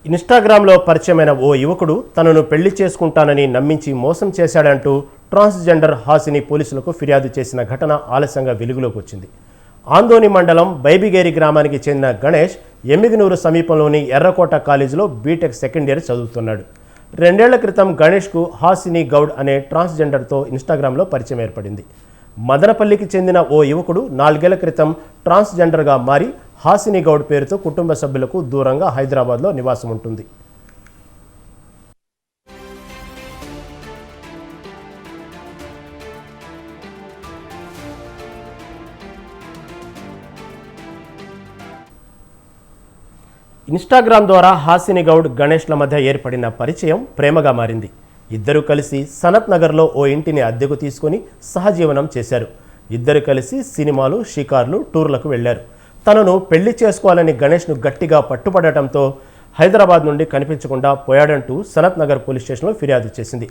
ఇన్స్టాగ్రామ్లో పరిచయమైన ఓ యువకుడు తనను పెళ్లి చేసుకుంటానని నమ్మించి మోసం చేశాడంటూ ట్రాన్స్జెండర్ హాసిని పోలీసులకు ఫిర్యాదు చేసిన ఘటన ఆలస్యంగా వెలుగులోకి వచ్చింది. ఆందోని మండలం బైబిగేరి గ్రామానికి చెందిన గణేష్ ఎమ్మిగనూరు సమీపంలోని ఎర్రకోట కాలేజీలో బీటెక్ సెకండ్ ఇయర్ చదువుతున్నాడు. 2 ఏళ్ల క్రితం గణేష్కు హాసిని గౌడ్ అనే ట్రాన్స్జెండర్తో ఇన్స్టాగ్రామ్లో పరిచయం ఏర్పడింది. మదనపల్లికి చెందిన ఓ యువకుడు 4 ఏళ్ల క్రితం ట్రాన్స్జెండర్గా మారి హాసిని గౌడ్ పేరుతో కుటుంబ సభ్యులకు దూరంగా హైదరాబాద్లో నివాసం ఉంటుంది. ఇన్స్టాగ్రామ్ ద్వారా హాసిని గౌడ్ గణేష్ల మధ్య ఏర్పడిన పరిచయం ప్రేమగా మారింది. ఇద్దరు కలిసి సనత్ నగర్లో ఓ ఇంటిని అద్దెకు తీసుకొని సహజీవనం చేశారు. ఇద్దరు కలిసి సినిమాలు, షికార్లు, టూర్లకు వెళ్లారు. తనను పెళ్లి చేసుకోవాలని గణేష్ను గట్టిగా పట్టుపడటంతో హైదరాబాద్ నుండి కనిపించకుండా పోయాడంటూ సనత్ నగర్ పోలీస్ స్టేషన్లో ఫిర్యాదు చేసింది.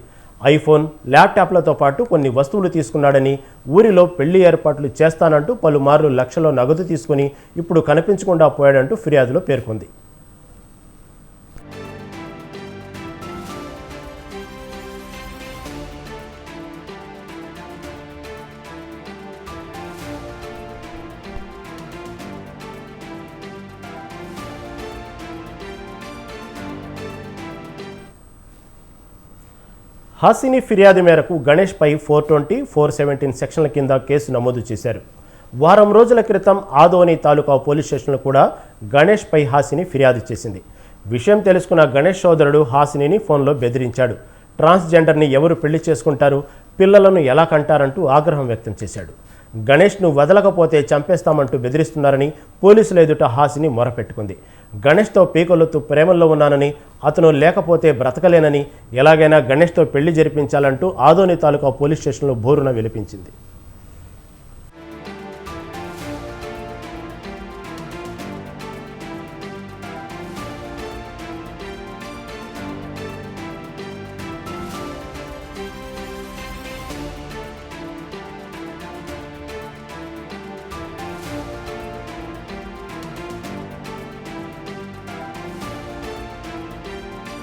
ఐఫోన్, ల్యాప్టాప్లతో పాటు కొన్ని వస్తువులు తీసుకున్నాడని, ఊరిలో పెళ్లి ఏర్పాట్లు చేస్తానంటూ పలుమార్లు లక్షల్లో నగదు తీసుకుని ఇప్పుడు కనిపించకుండా పోయాడంటూ ఫిర్యాదులో పేర్కొంది. హాసిని ఫిర్యాదు మేరకు గణేష్పై 420, 417 సెక్షన్ల కింద కేసు నమోదు చేశారు. వారం రోజుల క్రితం ఆదోని తాలూకా పోలీస్ స్టేషన్లో కూడా గణేష్పై హాసిని ఫిర్యాదు చేసింది. విషయం తెలుసుకున్న గణేష్ సోదరుడు హాసినిని ఫోన్లో బెదిరించాడు. ట్రాన్స్జెండర్ని ఎవరు పెళ్లి చేసుకుంటారు, పిల్లలను ఎలా కంటారంటూ ఆగ్రహం వ్యక్తం చేశాడు. గణేష్ను వదలకపోతే చంపేస్తామంటూ బెదిరిస్తున్నారని పోలీసుల ఎదుట హాసిని మొరపెట్టుకుంది. గణేష్తో పీకొల్లుతూ ప్రేమల్లో ఉన్నానని, అతను లేకపోతే బ్రతకలేనని, ఎలాగైనా గణేష్తో పెళ్లి జరిపించాలంటూ ఆదోని తాలూకా పోలీస్ స్టేషన్లో బోరున విలిపించింది.